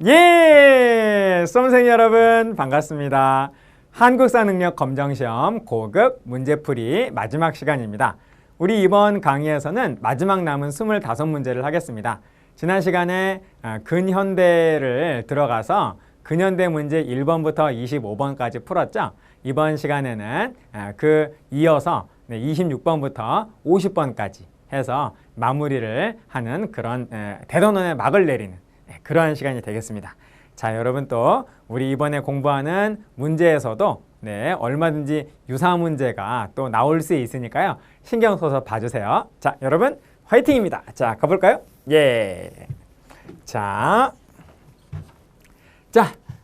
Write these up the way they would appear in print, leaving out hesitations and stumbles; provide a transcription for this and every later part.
예! 수험생 여러분 반갑습니다. 한국사 능력 검정시험 고급 문제풀이 마지막 시간입니다. 우리 이번 강의에서는 마지막 남은 25문제를 하겠습니다. 지난 시간에 근현대를 들어가서 근현대 문제 1번부터 25번까지 풀었죠. 이번 시간에는 이어서 26번부터 50번까지 해서 마무리를 하는 그런 대단원의 막을 내리는 그러한 시간이 되겠습니다. 자, 여러분 또 우리 이번에 공부하는 문제에서도 얼마든지 유사한 문제가 또 나올 수 있으니까요. 신경 써서 봐주세요. 자, 여러분 화이팅입니다. 자, 가볼까요? 예. 자,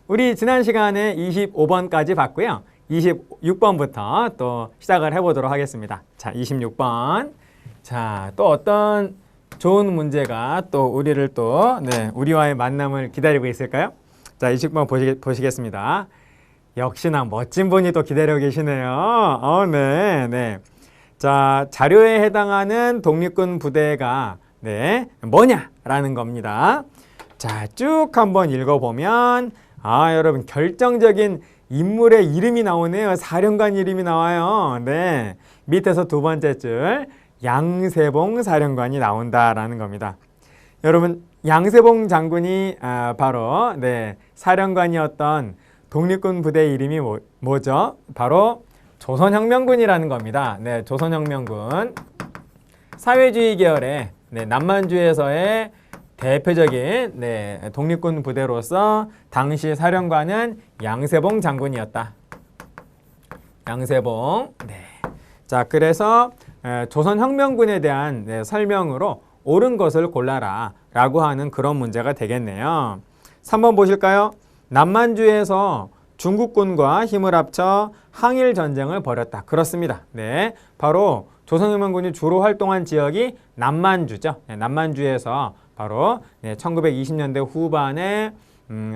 우리 지난 시간에 25번까지 봤고요. 26번부터 또 시작을 해보도록 하겠습니다. 자, 26번. 자, 또 어떤 좋은 문제가 또 우리를 또 우리와의 만남을 기다리고 있을까요? 자, 26번 보시겠습니다. 역시나 멋진 분이 또 기다리고 계시네요. 네. 자, 자료에 해당하는 독립군 부대가 뭐냐라는 겁니다. 자, 쭉 한번 읽어보면 여러분 결정적인 인물의 이름이 나오네요. 사령관 이름이 나와요. 네, 밑에서 두 번째 줄 양세봉 사령관이 나온다라는 겁니다. 여러분 양세봉 장군이 바로 사령관이었던 독립군 부대 이름이 뭐죠? 바로 조선혁명군이라는 겁니다. 조선혁명군 사회주의 계열의 남만주에서의 대표적인 독립군 부대로서 당시 사령관은 양세봉 장군이었다. 양세봉. 자, 그래서 조선혁명군에 대한 설명으로 옳은 것을 골라라 라고 하는 그런 문제가 되겠네요. 3번 보실까요? 남만주에서 중국군과 힘을 합쳐 항일전쟁을 벌였다. 그렇습니다. 바로 조선혁명군이 주로 활동한 지역이 남만주죠. 남만주에서 바로 1920년대 후반에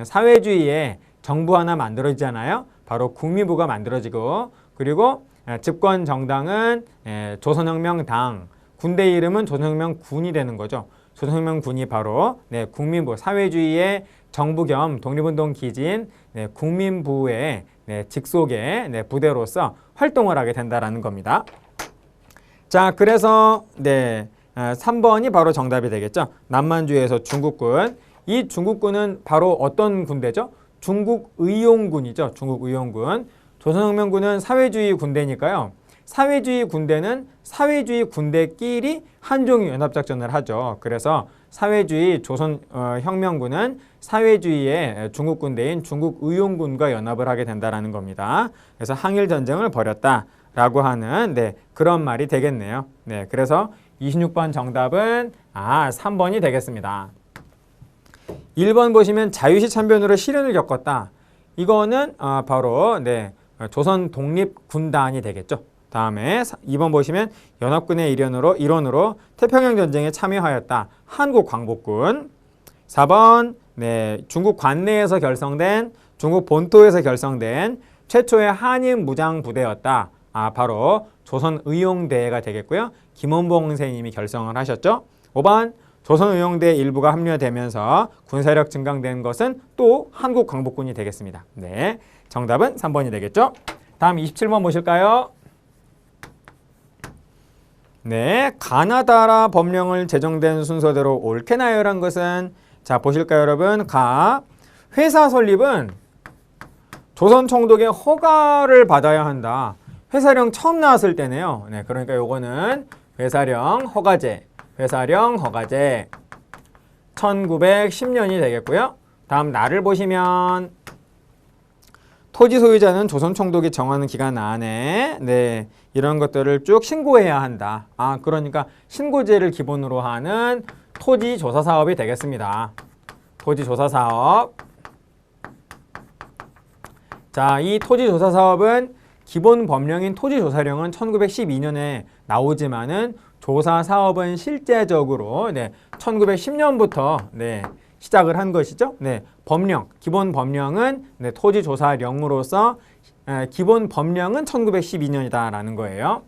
사회주의의 정부 하나 만들어지잖아요. 바로 국민부가 만들어지고, 그리고 집권 정당은 조선혁명당, 군대 이름은 조선혁명군이 되는 거죠. 조선혁명군이 바로 국민부, 사회주의의 정부 겸 독립운동 기지인 국민부의 직속의 부대로서 활동을 하게 된다는 겁니다. 자, 그래서 3번이 바로 정답이 되겠죠. 남만주에서 중국군. 이 중국군은 바로 어떤 군대죠? 중국의용군이죠. 중국의용군. 조선혁명군은 사회주의 군대니까요. 사회주의 군대는 사회주의 군대끼리 한종일 연합작전을 하죠. 그래서 사회주의 조선혁명군은 사회주의의 중국군대인 중국의용군과 연합을 하게 된다는 겁니다. 그래서 항일전쟁을 벌였다라고 하는 그런 말이 되겠네요. 그래서 26번 정답은 3번이 되겠습니다. 1번 보시면 자유시 참변으로 시련을 겪었다. 이거는 바로 조선 독립군단이 되겠죠. 다음에 2번 보시면 연합군의 일원으로 태평양 전쟁에 참여하였다. 한국광복군. 4번 중국 관내에서 결성된, 중국 본토에서 결성된 최초의 한인 무장 부대였다. 바로 조선의용대가 되겠고요. 김원봉 선생님이 결성을 하셨죠. 5번 조선의용대 일부가 합류되면서 군사력 증강된 것은 또 한국광복군이 되겠습니다. 정답은 3번이 되겠죠. 다음 27번 보실까요? 가나다라 법령을 제정된 순서대로 옳게 나열한 것은, 자, 보실까요, 여러분? 회사 설립은 조선 총독의 허가를 받아야 한다. 회사령 처음 나왔을 때네요. 그러니까 요거는 회사령 허가제 1910년이 되겠고요. 다음 날을 보시면 토지 소유자는 조선 총독이 정하는 기간 안에 이런 것들을 쭉 신고해야 한다. 그러니까 신고제를 기본으로 하는 토지 조사 사업이 되겠습니다. 토지 조사 사업. 자, 이 토지 조사 사업은 기본 법령인 토지조사령은 1912년에 나오지만은 조사 사업은 실제적으로 1910년부터 시작을 한 것이죠. 법령, 기본 법령은 토지조사령으로서 기본 법령은 1912년이다라는 거예요.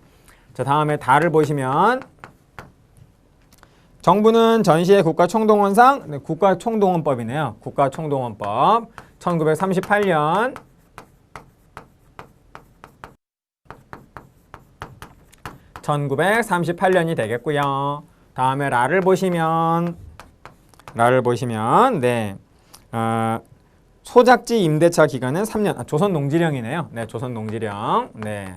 자, 다음에 달을 보시면 정부는 전시의 국가총동원상, 네, 국가총동원법이네요. 국가총동원법 1938년 1938년이 되겠고요. 다음에 라를 보시면 네, 소작지 임대차 기간은 3년. 조선농지령이네요. 네, 조선농지령. 네.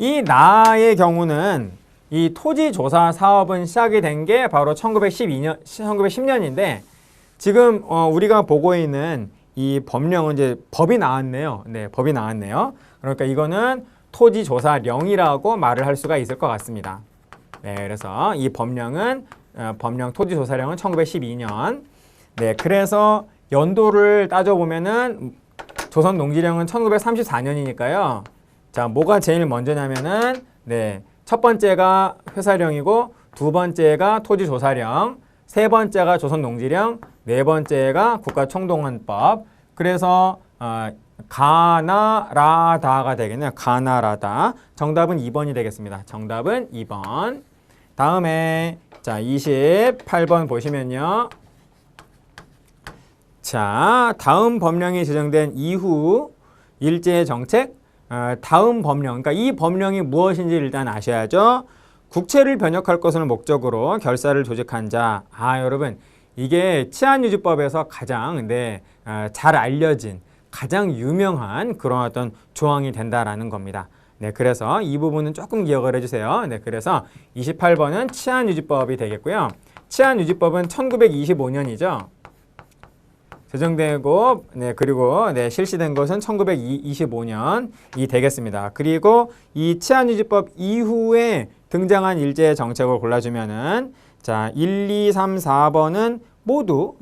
이 나의 경우는 이 토지조사 사업은 시작이 된 게 바로 1910년인데 지금 우리가 보고 있는 이 법령은 이제 법이 나왔네요. 네, 법이 나왔네요. 그러니까 이거는 토지조사령이라고 말을 할 수가 있을 것 같습니다. 네, 그래서 이 법령은 법령 토지조사령은 1912년. 네, 그래서 연도를 따져보면은 조선농지령은 1934년이니까요. 자, 뭐가 제일 먼저냐면은 네, 첫 번째가 회사령이고 두 번째가 토지조사령, 세 번째가 조선농지령, 네 번째가 국가총동원법. 그래서 가나라다가 되겠네요. 가나라다. 정답은 2번이 되겠습니다. 정답은 2번. 다음에 자, 28번 보시면요. 자, 다음 법령이 제정된 이후 일제 정책, 다음 법령, 그러니까 이 법령이 무엇인지 일단 아셔야죠. 국채를 변역할 것을 목적으로 결사를 조직한 자. 여러분, 이게 치안유지법에서 가장 잘 알려진 가장 유명한 그런 어떤 조항이 된다라는 겁니다. 네, 그래서 이 부분은 조금 기억을 해주세요. 네, 그래서 28번은 치안유지법이 되겠고요. 치안유지법은 1925년이죠. 제정되고, 네, 그리고 네, 실시된 것은 1925년이 되겠습니다. 그리고 이 치안유지법 이후에 등장한 일제 정책을 골라주면은 자, 1, 2, 3, 4번은 모두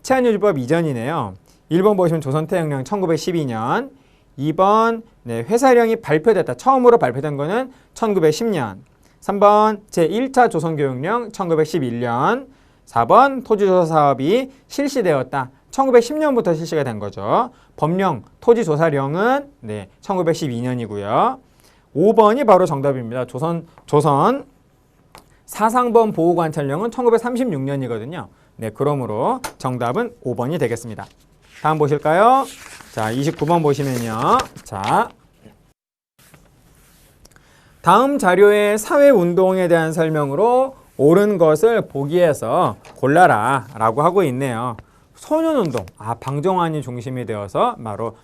치안유지법 이전이네요. 1번 보시면 조선태양령 1912년, 2번 네, 회사령이 발표됐다. 처음으로 발표된 거는 1910년. 3번 제1차 조선교육령 1911년. 4번 토지조사 사업이 실시되었다. 1910년부터 실시가 된 거죠. 법령 토지조사령은 네, 1912년이고요. 5번이 바로 정답입니다. 조선 사상범 보호관찰령은 1936년이거든요. 네, 그러므로 정답은 5번이 되겠습니다. 다음 보실까요? 자, 29번 보시면요. 자, 다음 자료의 사회운동에 대한 설명으로 옳은 것을 보기에서 골라라 라고 하고 있네요. 소년운동, 방정환이 중심이 되어서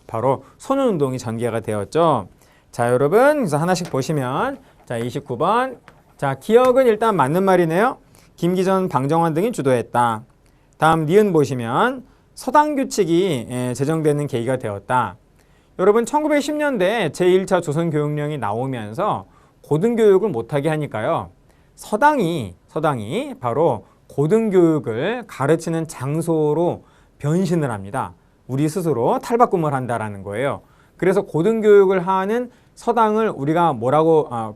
바로 소년운동이 전개가 되었죠. 자, 여러분, 그래서 하나씩 보시면 자, 29번. 자, 기억은 일단 맞는 말이네요. 김기전, 방정환 등이 주도했다. 다음 니은 보시면 서당규칙이 제정되는 계기가 되었다. 여러분, 1910년대 제1차 조선교육령이 나오면서 고등교육을 못하게 하니까요. 서당이 바로 고등교육을 가르치는 장소로 변신을 합니다. 우리 스스로 탈바꿈을 한다라는 거예요. 그래서 고등교육을 하는 서당을 우리가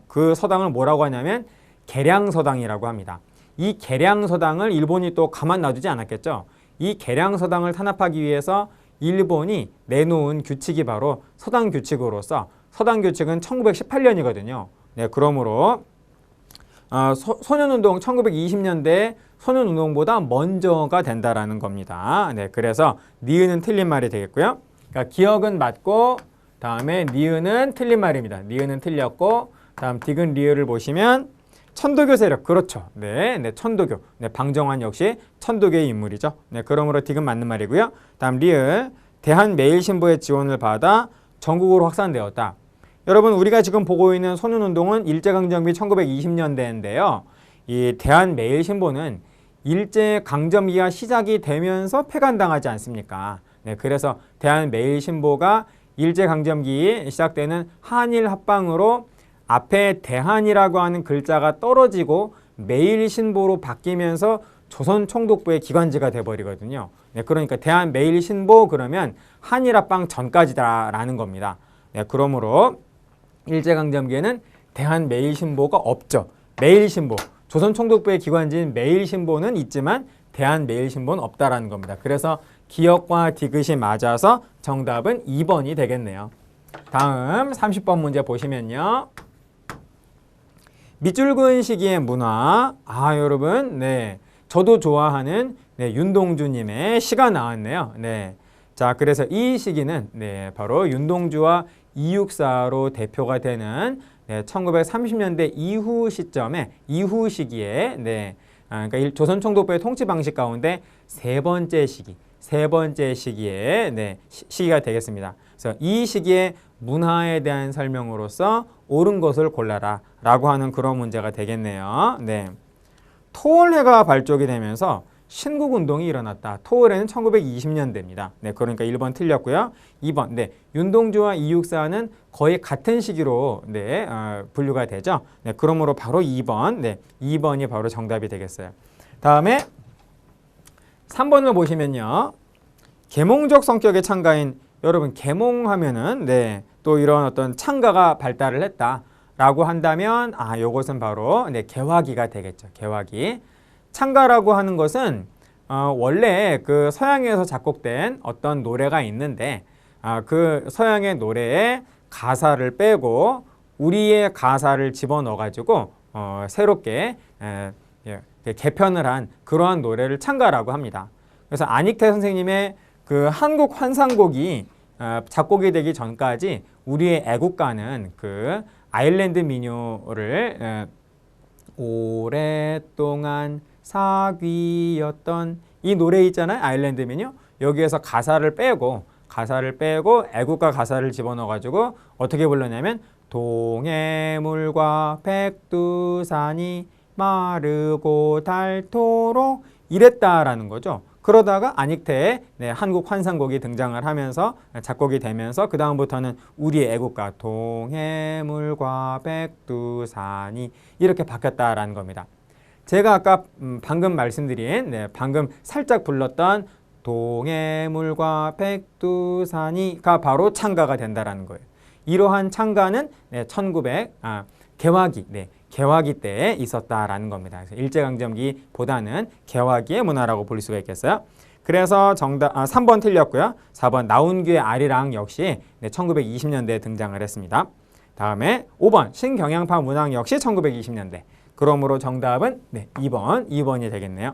그 서당을 뭐라고 하냐면 계량서당이라고 합니다. 이 계량서당을 일본이 또 가만 놔두지 않았겠죠. 이 계량서당을 탄압하기 위해서 일본이 내놓은 규칙이 바로 서당규칙으로서 서당규칙은 1918년이거든요. 네, 그러므로 소년운동 1920년대 소년운동보다 먼저가 된다라는 겁니다. 네, 그래서 니은은 틀린 말이 되겠고요. 그러니까 기억은 맞고 다음에 니은은 틀린 말입니다. 니은은 틀렸고 다음 디귿 리을을 보시면 천도교 세력, 그렇죠. 네, 천도교. 네, 방정환 역시 천도교의 인물이죠. 네, 그러므로 디귿 맞는 말이고요. 다음 리을 대한매일신보의 지원을 받아 전국으로 확산되었다. 여러분, 우리가 지금 보고 있는 소년운동은 일제강점기 1920년대인데요. 이 대한매일신보는 일제강점기가 시작이 되면서 폐간당하지 않습니까? 네, 그래서 대한매일신보가 일제강점기 시작되는 한일합방으로 앞에 대한이라고 하는 글자가 떨어지고 매일신보로 바뀌면서 조선총독부의 기관지가 돼버리거든요. 네, 그러니까 대한매일신보 그러면 한일합방 전까지다라는 겁니다. 네, 그러므로 일제강점기에는 대한매일신보가 없죠. 매일신보, 조선총독부의 기관지인 매일신보는 있지만 대한매일신보는 없다라는 겁니다. 그래서 기억과 디귿이 맞아서 정답은 2번이 되겠네요. 다음 30번 문제 보시면요. 밑줄 그은 시기의 문화. 아, 여러분, 네. 저도 좋아하는 네, 윤동주님의 시가 나왔네요. 네. 자, 그래서 이 시기는 네, 바로 윤동주와 이육사로 대표가 되는 네, 1930년대 이후 시점에 이후 시기에 네, 그러니까 조선 총독부의 통치 방식 가운데 세 번째 시기에 네, 시기가 되겠습니다. 그래서 이 시기에 문화에 대한 설명으로서 옳은 것을 골라라 라고 하는 그런 문제가 되겠네요. 네. 토월회가 발족이 되면서 신국운동이 일어났다. 토월회는 1920년대입니다. 네, 그러니까 1번 틀렸고요. 2번, 네, 윤동주와 이육사는 거의 같은 시기로 네, 분류가 되죠. 네, 그러므로 바로 2번, 네, 2번이 바로 정답이 되겠어요. 다음에 3번을 보시면요. 계몽적 성격의 창가인, 여러분 계몽하면은 네, 또 이런 어떤 창가가 발달을 했다라고 한다면 요것은 바로 네, 개화기가 되겠죠. 개화기. 창가라고 하는 것은 원래 그 서양에서 작곡된 어떤 노래가 있는데 그 서양의 노래에 가사를 빼고 우리의 가사를 집어넣어 가지고 새롭게 개편을 한 그러한 노래를 창가라고 합니다. 그래서 안익태 선생님의 그 한국 환상곡이 작곡이 되기 전까지 우리의 애국가는 그 아일랜드 민요를 오랫동안 사귀었던 이 노래 있잖아요. 아일랜드 민요. 여기에서 가사를 빼고 애국가 가사를 집어넣어 가지고 어떻게 불렀냐면 동해물과 백두산이 마르고 닳도록 이랬다라는 거죠. 그러다가 안익태의 네, 한국 환상곡이 등장을 하면서 작곡이 되면서 그 다음부터는 우리의 애국가 동해물과 백두산이 이렇게 바뀌었다라는 겁니다. 제가 아까 방금 말씀드린 네, 방금 살짝 불렀던 동해물과 백두산이가 바로 창가가 된다라는 거예요. 이러한 창가는 네, 개화기 때에 있었다라는 겁니다. 그래서 일제강점기보다는 개화기의 문화라고 볼 수가 있겠어요. 그래서 정답 3번 틀렸고요. 4번 나운규의 아리랑 역시 네, 1920년대에 등장을 했습니다. 다음에 5번 신경양파 문학 역시 1920년대. 그러므로 정답은 네, 2번이 되겠네요.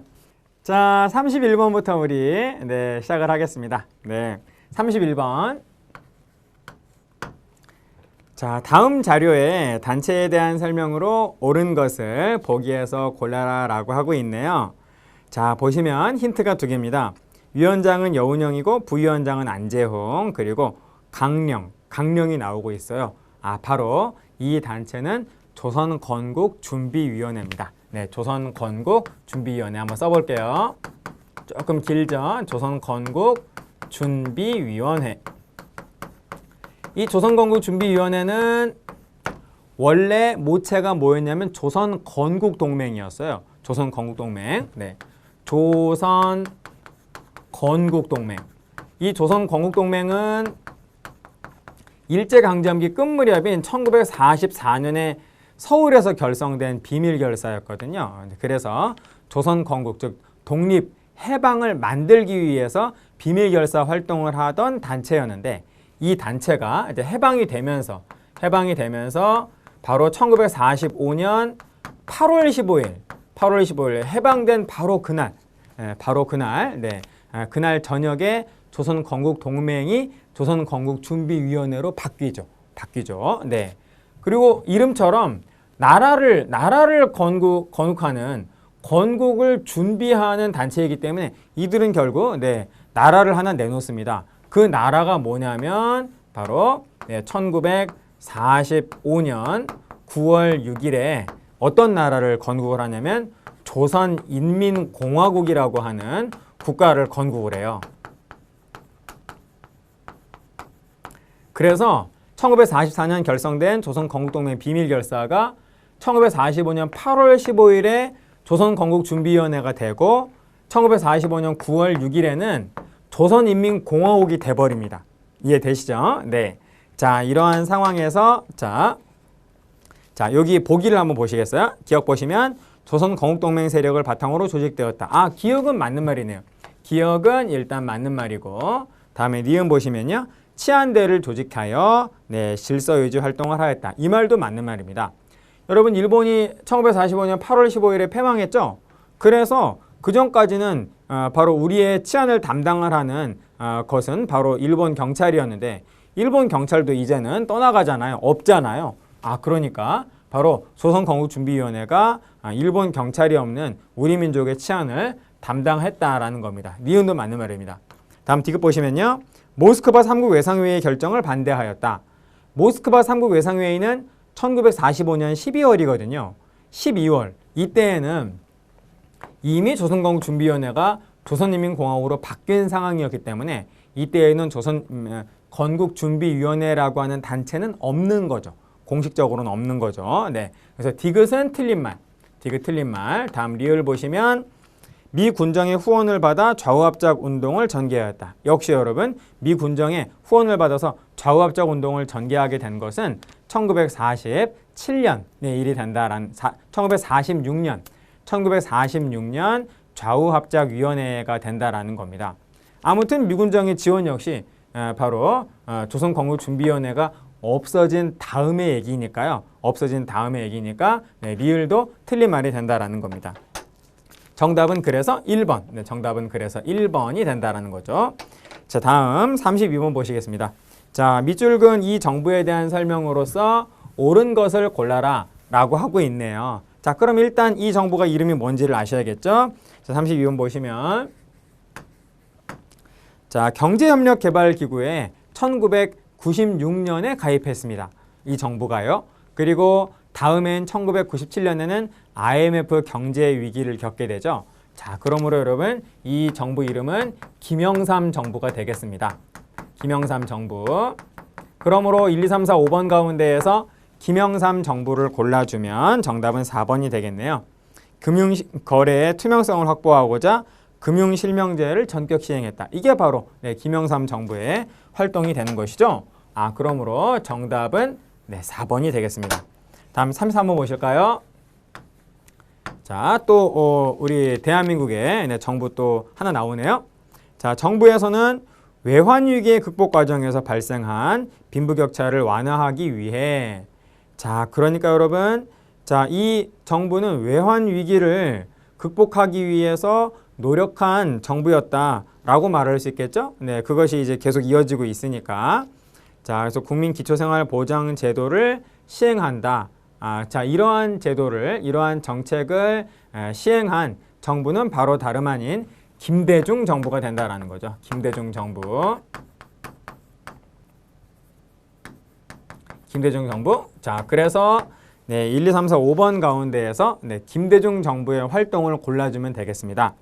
자, 31번부터 우리 네, 시작을 하겠습니다. 네, 31번. 자, 다음 자료에 단체에 대한 설명으로 옳은 것을 보기에서 골라라 라고 하고 있네요. 자, 보시면 힌트가 두 개입니다. 위원장은 여운형이고 부위원장은 안재홍, 그리고 강령이 나오고 있어요. 바로 이 단체는 조선건국준비위원회입니다. 네, 조선건국준비위원회 한번 써볼게요. 조금 길죠? 조선건국준비위원회. 이 조선건국준비위원회는 원래 모체가 뭐였냐면 조선건국동맹이었어요. 조선건국동맹. 네. 조선건국동맹. 이 조선건국동맹은 일제강점기 끝 무렵인 1944년에 서울에서 결성된 비밀결사였거든요. 그래서 조선건국, 즉 독립, 해방을 만들기 위해서 비밀결사 활동을 하던 단체였는데 이 단체가 이제 해방이 되면서 바로 1945년 8월 15일 해방된 바로 그날 그날 저녁에 조선건국동맹이 조선건국준비위원회로 바뀌죠. 네. 그리고 이름처럼 나라를 건국하는 건국을 준비하는 단체이기 때문에 이들은 결국 네, 나라를 하나 내놓습니다. 그 나라가 뭐냐면 바로 1945년 9월 6일에 어떤 나라를 건국을 하냐면 조선인민공화국이라고 하는 국가를 건국을 해요. 그래서 1944년 결성된 조선건국동맹 비밀결사가 1945년 8월 15일에 조선건국준비위원회가 되고 1945년 9월 6일에는 조선인민공화국이 돼버립니다. 이해되시죠? 네. 자, 이러한 상황에서 자 여기 보기를 한번 보시겠어요? 기억 보시면 조선건국동맹 세력을 바탕으로 조직되었다. 기억은 맞는 말이네요. 기억은 일단 맞는 말이고 다음에 니은 보시면요. 치안대를 조직하여 네, 질서 유지 활동을 하였다. 이 말도 맞는 말입니다. 여러분 일본이 1945년 8월 15일에 패망했죠. 그래서 그 전까지는 바로 우리의 치안을 담당을 하는 것은 바로 일본 경찰이었는데 일본 경찰도 이제는 떠나가잖아요. 없잖아요. 그러니까 바로 조선건국준비위원회가 일본 경찰이 없는 우리 민족의 치안을 담당했다라는 겁니다. 니은도 맞는 말입니다. 다음 디귿 보시면요. 모스크바 3국 외상회의의 결정을 반대하였다. 모스크바 3국 외상회의는 1945년 12월이거든요. 12월. 이때에는 이미 조선건국준비위원회가 조선인민공화국으로 바뀐 상황이었기 때문에 이때에는 조선건국준비위원회라고 하는 단체는 없는 거죠. 공식적으로는 없는 거죠. 네. 그래서 디귿은 틀린 말. 디귿 틀린 말. 다음 리을 보시면 미 군정의 후원을 받아 좌우합작 운동을 전개하였다. 역시 여러분 미 군정의 후원을 받아서 좌우합작 운동을 전개하게 된 것은 1947년의 일이 된다라는 1946년 좌우합작위원회가 된다라는 겁니다. 아무튼 미군정의 지원 역시 바로 조선건국준비위원회가 없어진 다음의 얘기니까요. 없어진 다음의 얘기니까 리을도 틀린 말이 된다라는 겁니다. 정답은 그래서 1번. 네, 정답은 그래서 1번이 된다라는 거죠. 자, 다음 32번 보시겠습니다. 자, 밑줄근 이 정부에 대한 설명으로서 옳은 것을 골라라 라고 하고 있네요. 자, 그럼 일단 이 정부가 이름이 뭔지를 아셔야겠죠? 자, 32번 보시면 자, 경제협력개발기구에 1996년에 가입했습니다. 이 정부가요. 그리고 다음엔 1997년에는 IMF 경제 위기를 겪게 되죠. 자, 그러므로 여러분 이 정부 이름은 김영삼 정부가 되겠습니다. 김영삼 정부. 그러므로 1, 2, 3, 4, 5번 가운데에서 김영삼 정부를 골라주면 정답은 4번이 되겠네요. 금융거래의 투명성을 확보하고자 금융실명제를 전격 시행했다. 이게 바로 김영삼 정부의 활동이 되는 것이죠. 그러므로 정답은 4번이 되겠습니다. 다음 33번 보실까요? 자, 또 우리 대한민국의 정부 또 하나 나오네요. 자, 정부에서는 외환위기의 극복 과정에서 발생한 빈부격차를 완화하기 위해 자, 그러니까 여러분 자, 이 정부는 외환위기를 극복하기 위해서 노력한 정부였다라고 말할 수 있겠죠? 네, 그것이 이제 계속 이어지고 있으니까 자, 그래서 국민기초생활보장제도를 시행한다. 자, 이러한 제도를, 이러한 정책을 시행한 정부는 바로 다름 아닌 김대중 정부가 된다라는 거죠. 김대중 정부. 김대중 정부. 자, 그래서 1, 2, 3, 4, 5번 가운데에서 김대중 정부의 활동을 골라주면 되겠습니다.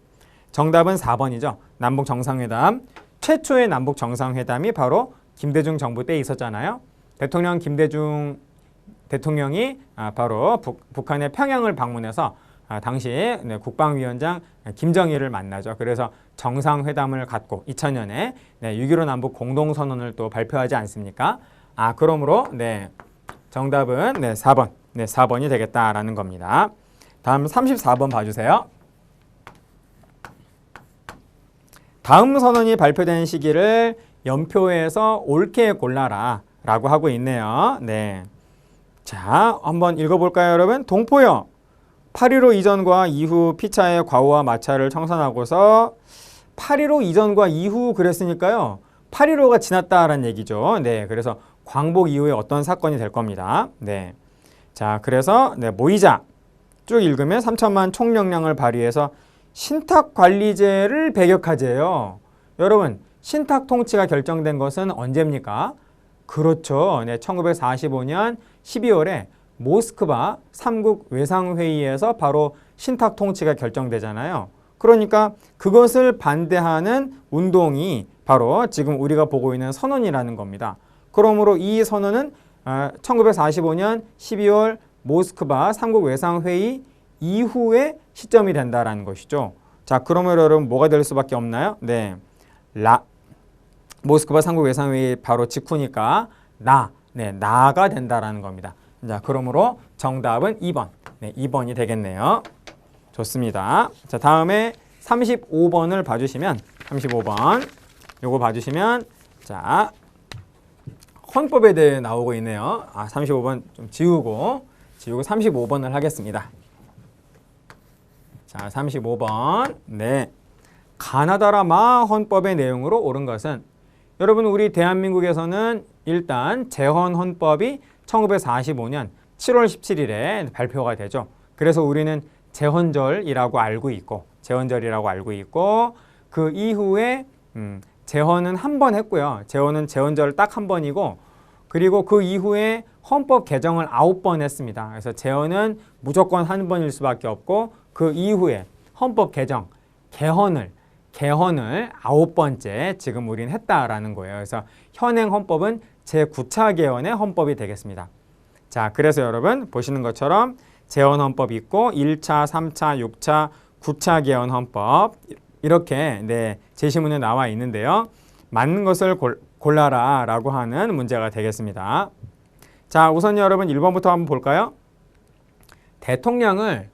정답은 4번이죠. 남북 정상회담. 최초의 남북 정상회담이 바로 김대중 정부 때 있었잖아요. 대통령 김대중 대통령이 바로 북한의 평양을 방문해서 당시 국방위원장 김정일을 만나죠. 그래서 정상회담을 갖고 2000년에 6.15 남북 공동선언을 또 발표하지 않습니까? 그러므로 정답은 4번. 4번이 되겠다라는 겁니다. 다음 34번 봐주세요. 다음 선언이 발표된 시기를 연표에서 옳게 골라라 라고 하고 있네요. 네. 자, 한번 읽어볼까요, 여러분? 동포여, 8.15 이전과 이후 피차의 과오와 마찰을 청산하고서 8.15 이전과 이후 그랬으니까요. 8.15가 지났다라는 얘기죠. 네, 그래서 광복 이후에 어떤 사건이 될 겁니다. 네. 자, 그래서 모이자. 쭉 읽으면 3천만 총력량을 발휘해서 신탁관리제를 배격하재요. 여러분, 신탁 통치가 결정된 것은 언제입니까? 그렇죠. 1945년 12월에 모스크바 3국 외상회의에서 바로 신탁 통치가 결정되잖아요. 그러니까 그것을 반대하는 운동이 바로 지금 우리가 보고 있는 선언이라는 겁니다. 그러므로 이 선언은 1945년 12월 모스크바 3국 외상회의 이후의 시점이 된다라는 것이죠. 자, 그러면 여러분 뭐가 될 수밖에 없나요? 네, 모스크바 3국 외상회의 바로 직후니까 나가 된다라는 겁니다. 자, 그러므로 정답은 2번. 2번이 되겠네요. 좋습니다. 자, 다음에 35번을 봐주시면 35번 요거 봐주시면 자, 헌법에 대해 나오고 있네요. 35번 좀 지우고 지우고 35번을 하겠습니다. 자, 35번. 네. 가나다라 마 헌법의 내용으로 옳은 것은, 여러분 우리 대한민국에서는 일단 재헌 헌법이 1945년 7월 17일에 발표가 되죠. 그래서 우리는 재헌절이라고 알고 있고 그 이후에 재헌은 한 번 했고요. 재헌은 재헌절 딱 한 번이고, 그리고 그 이후에 헌법 개정을 9번 했습니다. 그래서 재헌은 무조건 한 번일 수밖에 없고, 그 이후에 헌법 개정, 개헌을 9번째 지금 우리는 했다라는 거예요. 그래서 현행 헌법은 제9차 개헌의 헌법이 되겠습니다. 자, 그래서 여러분 보시는 것처럼 재헌 헌법이 있고 1차, 3차, 6차, 9차 개헌 헌법 이렇게 네, 제시문에 나와 있는데요. 맞는 것을 골라라 라고 하는 문제가 되겠습니다. 자, 우선 여러분 1번부터 한번 볼까요? 대통령을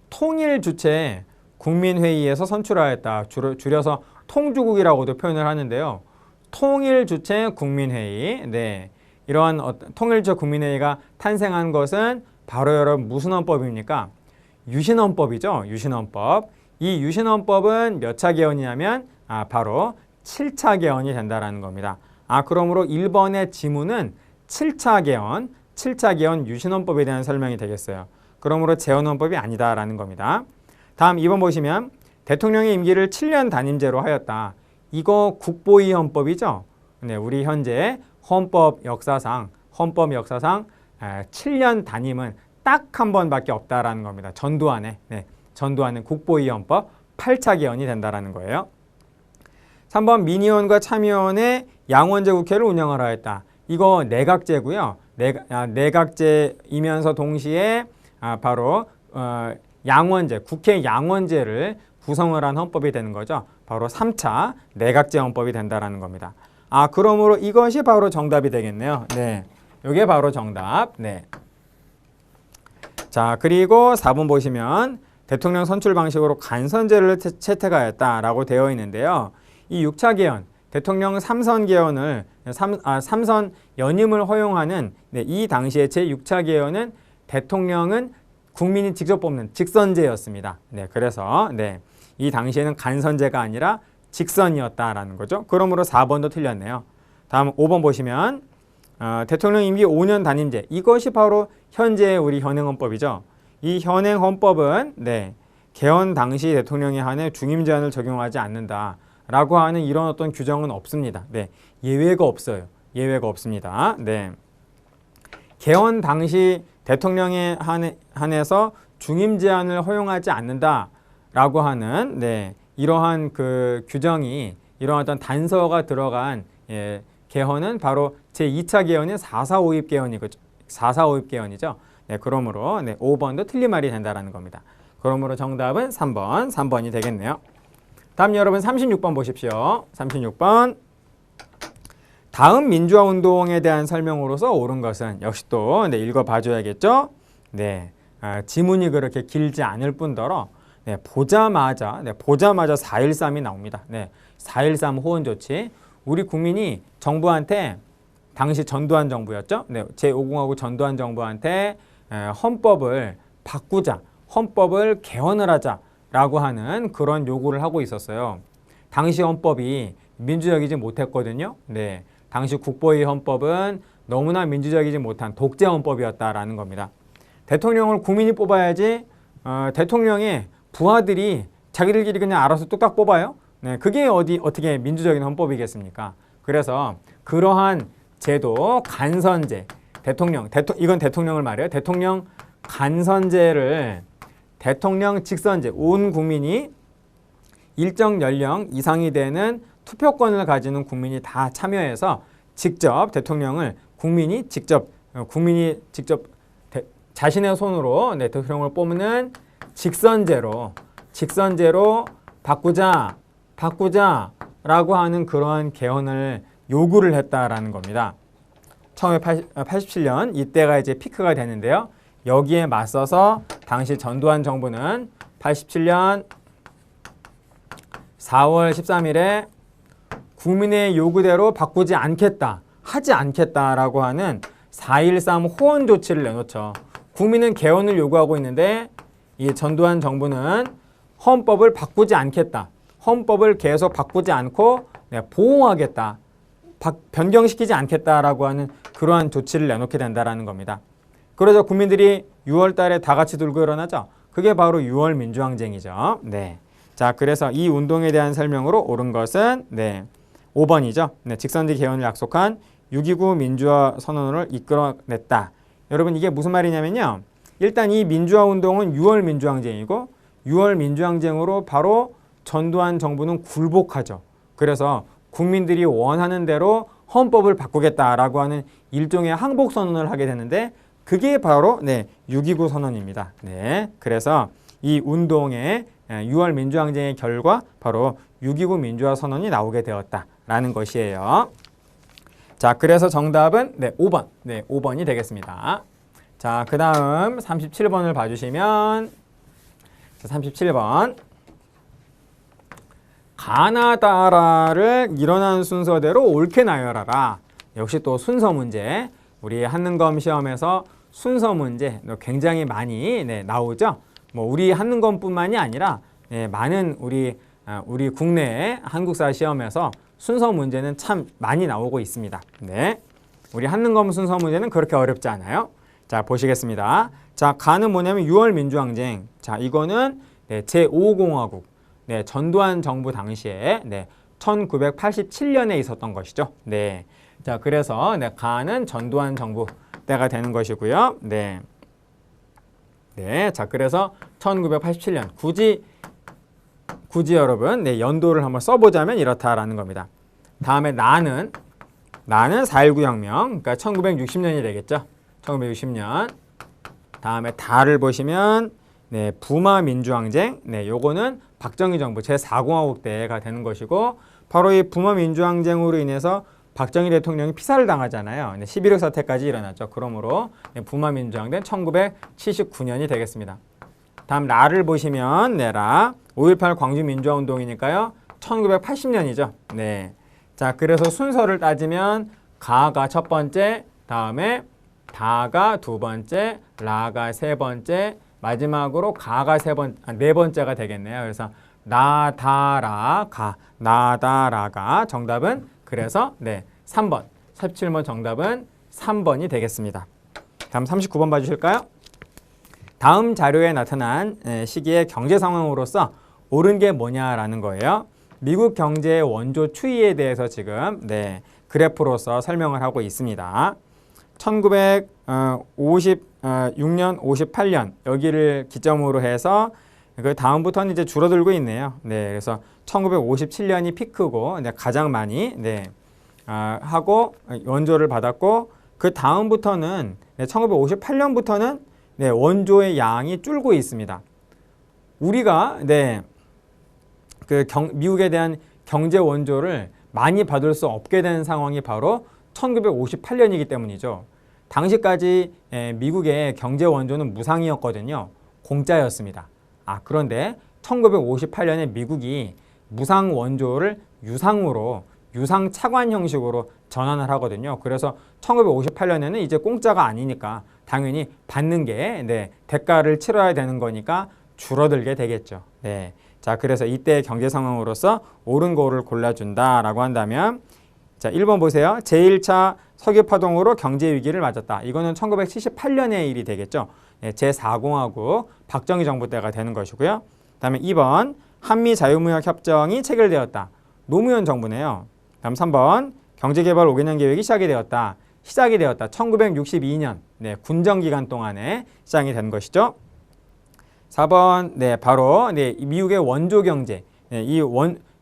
통일 주체 국민회의에서 선출하였다. 줄여서 통주국이라고도 표현을 하는데요. 통일 주체 국민회의. 네. 이러한 통일주체 국민회의가 탄생한 것은 바로 여러분 무슨 헌법입니까? 유신헌법이죠. 유신헌법. 이 유신헌법은 몇 차 개헌이냐면 바로 7차 개헌이 된다라는 겁니다. 그러므로 1번의 지문은 7차 개헌 유신헌법에 대한 설명이 되겠어요. 그러므로 재헌헌법이 아니다라는 겁니다. 다음 2번 보시면 대통령의 임기를 7년 단임제로 하였다. 이거 국보위 헌법이죠. 네, 우리 현재 헌법 역사상 7년 단임은 딱 한 번밖에 없다라는 겁니다. 전두환의 국보위 헌법 8차 개헌이 된다라는 거예요. 3번 민의원과 참의원의 양원제 국회를 운영을 하였다. 이거 내각제고요. 내각제이면서 동시에 바로 양원제, 국회 양원제를 구성을 한 헌법이 되는 거죠. 바로 3차 내각제 헌법이 된다라는 겁니다. 그러므로 이것이 바로 정답이 되겠네요. 네, 이게 바로 정답. 네. 자, 그리고 4번 보시면 대통령 선출 방식으로 간선제를 채택하였다라고 되어 있는데요. 이 6차 개헌, 대통령 3선 개헌을 3선 연임을 허용하는 이 당시에 제6차 개헌은 대통령은 국민이 직접 뽑는 직선제였습니다. 네, 그래서 이 당시에는 간선제가 아니라 직선이었다라는 거죠. 그러므로 4번도 틀렸네요. 다음 5번 보시면 대통령 임기 5년 단임제, 이것이 바로 현재의 우리 현행헌법이죠. 이 현행헌법은 개헌 당시 대통령에 한해 중임 제한을 적용하지 않는다라고 하는 이런 어떤 규정은 없습니다. 예외가 없어요. 예외가 없습니다. 개헌 당시 대통령에 한해서 중임 제한을 허용하지 않는다라고 하는 이러한 그 규정이, 이러한 어떤 단서가 들어간 개헌은 바로 제2차 개헌인 4.4.5입 개헌이죠. 4.4.5입 개헌이죠. 그러므로 5번도 틀린 말이 된다라는 겁니다. 그러므로 정답은 3번이 되겠네요. 다음 여러분 36번 보십시오. 36번. 다음 민주화 운동에 대한 설명으로서 옳은 것은, 역시 또 읽어봐줘야겠죠. 지문이 그렇게 길지 않을 뿐더러 보자마자 4.13이 나옵니다. 4.13 호언 조치. 우리 국민이 정부한테, 당시 전두환 정부였죠. 제5공화국 전두환 정부한테 헌법을 바꾸자, 헌법을 개헌을 하자라고 하는 그런 요구를 하고 있었어요. 당시 헌법이 민주적이지 못했거든요. 당시 국보위 헌법은 너무나 민주적이지 못한 독재 헌법이었다라는 겁니다. 대통령을 국민이 뽑아야지 대통령의 부하들이 자기들끼리 그냥 알아서 뚝딱 뽑아요? 그게 어떻게 민주적인 헌법이겠습니까? 그래서 그러한 제도, 간선제, 이건 대통령을 말해요. 대통령 간선제를 대통령 직선제, 온 국민이 일정 연령 이상이 되는 투표권을 가지는 국민이 다 참여해서 직접 대통령을 국민이 직접 자신의 손으로 대통령을 뽑는 직선제로 바꾸자라고 하는 그러한 개헌을 요구를 했다라는 겁니다. 1987년 이때가 이제 피크가 되는데요. 여기에 맞서서 당시 전두환 정부는 87년 4월 13일에 국민의 요구대로 바꾸지 않겠다, 하지 않겠다라고 하는 4.13 호언 조치를 내놓죠. 국민은 개헌을 요구하고 있는데 이 전두환 정부는 헌법을 바꾸지 않겠다. 헌법을 계속 바꾸지 않고 보호하겠다. 변경시키지 않겠다라고 하는 그러한 조치를 내놓게 된다라는 겁니다. 그러자 국민들이 6월 달에 다 같이 들고 일어나죠. 그게 바로 6월 민주항쟁이죠. 네. 자, 그래서 이 운동에 대한 설명으로 옳은 것은 5번이죠. 직선제 개헌을 약속한 6.29 민주화 선언을 이끌어냈다. 여러분 이게 무슨 말이냐면요. 일단 이 민주화 운동은 6월 민주항쟁이고 6월 민주항쟁으로 바로 전두환 정부는 굴복하죠. 그래서 국민들이 원하는 대로 헌법을 바꾸겠다라고 하는 일종의 항복 선언을 하게 되는데 그게 바로 6.29 선언입니다. 네, 그래서 이 운동의 6월 민주항쟁의 결과 바로 6.29 민주화 선언이 나오게 되었다라는 것이에요. 자, 그래서 정답은 5번. 5번이 되겠습니다. 자, 그 다음 37번을 봐주시면 37번 가나다라를 일어난 순서대로 옳게 나열하라. 역시 또 순서 문제. 우리 한능검 시험에서 순서 문제 굉장히 많이 나오죠. 뭐 우리 한능검뿐만이 아니라 많은 우리 국내 한국사 시험에서 순서 문제는 참 많이 나오고 있습니다. 네, 우리 한능검 순서 문제는 그렇게 어렵지 않아요. 자, 보시겠습니다. 자, 가는 뭐냐면 6월 민주항쟁. 자, 이거는 제5공화국 전두환 정부 당시에 1987년에 있었던 것이죠. 네. 자, 그래서 가는 전두환 정부 때가 되는 것이고요. 네. 자, 그래서 1987년 굳이 여러분 연도를 한번 써보자면 이렇다라는 겁니다. 다음에 나는 4.19 혁명, 그러니까 1960년이 되겠죠. 1960년. 다음에 다를 보시면 부마 민주항쟁. 요거는 박정희 정부 제4공화국 때가 되는 것이고 바로 이 부마 민주항쟁으로 인해서 박정희 대통령이 피살을 당하잖아요. 11.6 사태까지 일어났죠. 그러므로 부마 민주항쟁 1979년이 되겠습니다. 다음 라를 보시면 라 5.18 광주 민주화 운동이니까요. 1980년이죠. 네. 자, 그래서 순서를 따지면 가가 첫 번째, 다음에 다가 두 번째, 라가 세 번째, 마지막으로 가가 네 번째가 되겠네요. 그래서 나다라가 정답은 그래서 3번. 37번 정답은 3번이 되겠습니다. 다음 39번 봐주실까요? 다음 자료에 나타난 시기의 경제 상황으로서 옳은 게 뭐냐라는 거예요. 미국 경제의 원조 추이에 대해서 지금 그래프로서 설명을 하고 있습니다. 1956년, 58년 여기를 기점으로 해서 그 다음부터는 이제 줄어들고 있네요. 그래서 1957년이 피크고 가장 많이 하고 원조를 받았고 그 다음부터는 1958년부터는 원조의 양이 줄고 있습니다. 우리가 미국에 대한 경제 원조를 많이 받을 수 없게 된 상황이 바로 1958년이기 때문이죠. 당시까지 미국의 경제 원조는 무상이었거든요. 공짜였습니다. 그런데 1958년에 미국이 무상 원조를 유상으로 유상 차관 형식으로 전환을 하거든요. 그래서 1958년에는 이제 공짜가 아니니까 당연히 받는 게 대가를 치러야 되는 거니까 줄어들게 되겠죠. 자, 그래서 이때 경제 상황으로서 옳은 거를 골라준다라고 한다면 자, 1번 보세요. 제1차 석유 파동으로 경제 위기를 맞았다. 이거는 1978년의 일이 되겠죠. 제4공화국 박정희 정부 때가 되는 것이고요. 그다음에 2번 한미 자유무역 협정이 체결되었다. 노무현 정부네요. 다음 3번 경제개발 5개년 계획이 시작이 되었다. 1962년 군정 기간 동안에 시작이 된 것이죠. 4번 바로 미국의 원조 경제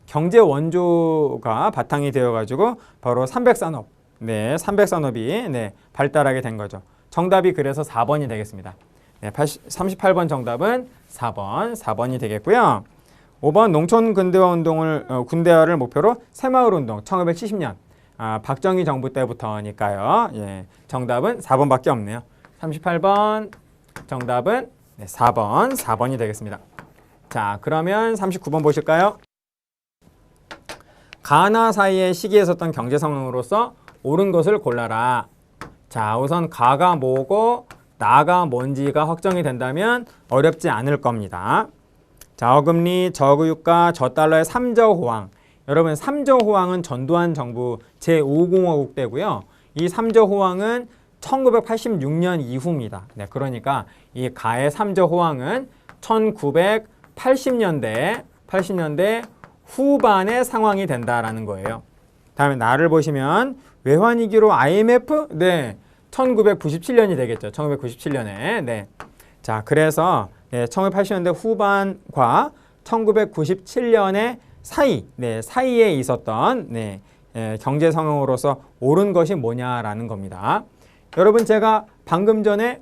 경제 원조가 바탕이 되어가지고 바로 삼백산업 삼백산업이 발달하게 된 거죠. 정답이 그래서 4번이 되겠습니다. 38번 정답은 4번이 되겠고요. 5번 농촌 근대화 운동을 군대화를 목표로 새마을 운동 1970년 박정희 정부 때부터니까요. 정답은 4번밖에 없네요. 38번 정답은 4번이 되겠습니다. 자, 그러면 39번 보실까요? 가나 사이의 시기에 있었던 경제 상황으로서 옳은 것을 골라라. 자, 우선 가가 뭐고 나가 뭔지가 확정이 된다면 어렵지 않을 겁니다. 자, 어금니, 저교육과 저달러의 3저 호황. 여러분 3저 호황은 전두환 정부 제5공화국 때고요. 이 3저 호황은 1986년 이후입니다. 네, 그러니까 이 가의 3저 호황은 1980년대 후반의 상황이 된다라는 거예요. 다음에 나를 보시면 외환위기로 IMF? 네, 1997년이 되겠죠. 1997년에. 네. 자, 그래서 네, 1980년대 후반과 1997년의 사이에 있었던 경제 상황으로서 옳은 것이 뭐냐라는 겁니다. 여러분 제가 방금 전에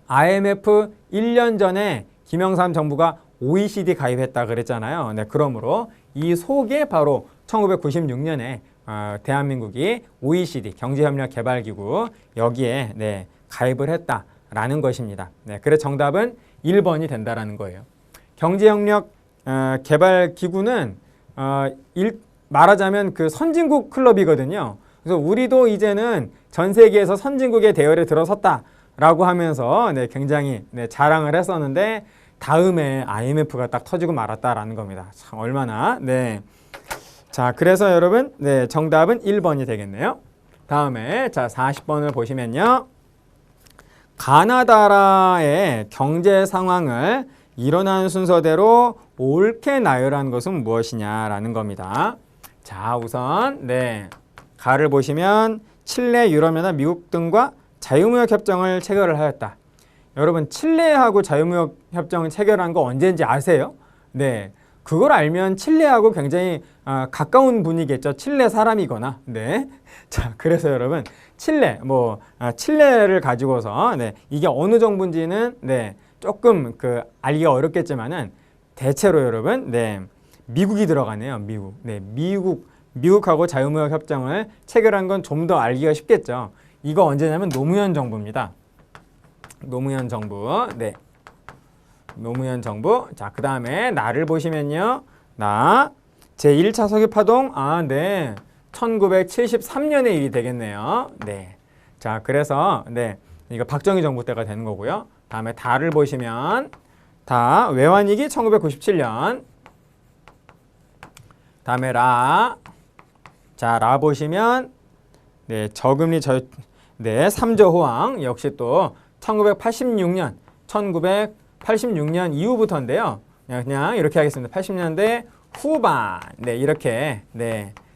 IMF 1년 전에 김영삼 정부가 OECD 가입했다 그랬잖아요. 네, 그러므로 이 속에 바로 1996년에 대한민국이 OECD 경제협력개발기구 여기에 가입을 했다라는 것입니다. 네, 그래서 정답은 1번이 된다라는 거예요. 경제협력개발기구는 말하자면 그 선진국 클럽이거든요. 그래서 우리도 이제는 전 세계에서 선진국의 대열에 들어섰다라고 하면서 굉장히 자랑을 했었는데 다음에 IMF가 딱 터지고 말았다라는 겁니다. 참 얼마나 자, 그래서 여러분 정답은 1번이 되겠네요. 다음에 자 40번을 보시면요. 가나다라의 경제 상황을 일어난 순서대로 옳게 나열한 것은 무엇이냐라는 겁니다. 자, 우선 가를 보시면 칠레, 유럽연합, 미국 등과 자유무역 협정을 체결을 하였다. 여러분 칠레하고 자유무역 협정을 체결한 거 언제인지 아세요? 네, 그걸 알면 칠레하고 굉장히 가까운 분이겠죠. 칠레 사람이거나. 네. 자, 그래서 여러분 칠레를 가지고서 이게 어느 정부인지는 조금 알기가 어렵겠지만은 대체로 여러분 미국이 들어가네요. 미국하고 자유무역 협정을 체결한 건 좀 더 알기가 쉽겠죠. 이거 언제냐면 노무현 정부입니다. 노무현 정부. 노무현 정부. 자, 그 다음에 나를 보시면요. 나 제1차 석유파동 1973년의 일이 되겠네요. 자, 그래서 이거 박정희 정부 때가 되는 거고요. 다음에 다를 보시면 다 외환위기 1997년. 다음에 자, 라 보시면 저금리 3저 호황 역시 또 1986년 이후부터인데요. 그냥 이렇게 하겠습니다. 80년대 후반. 이렇게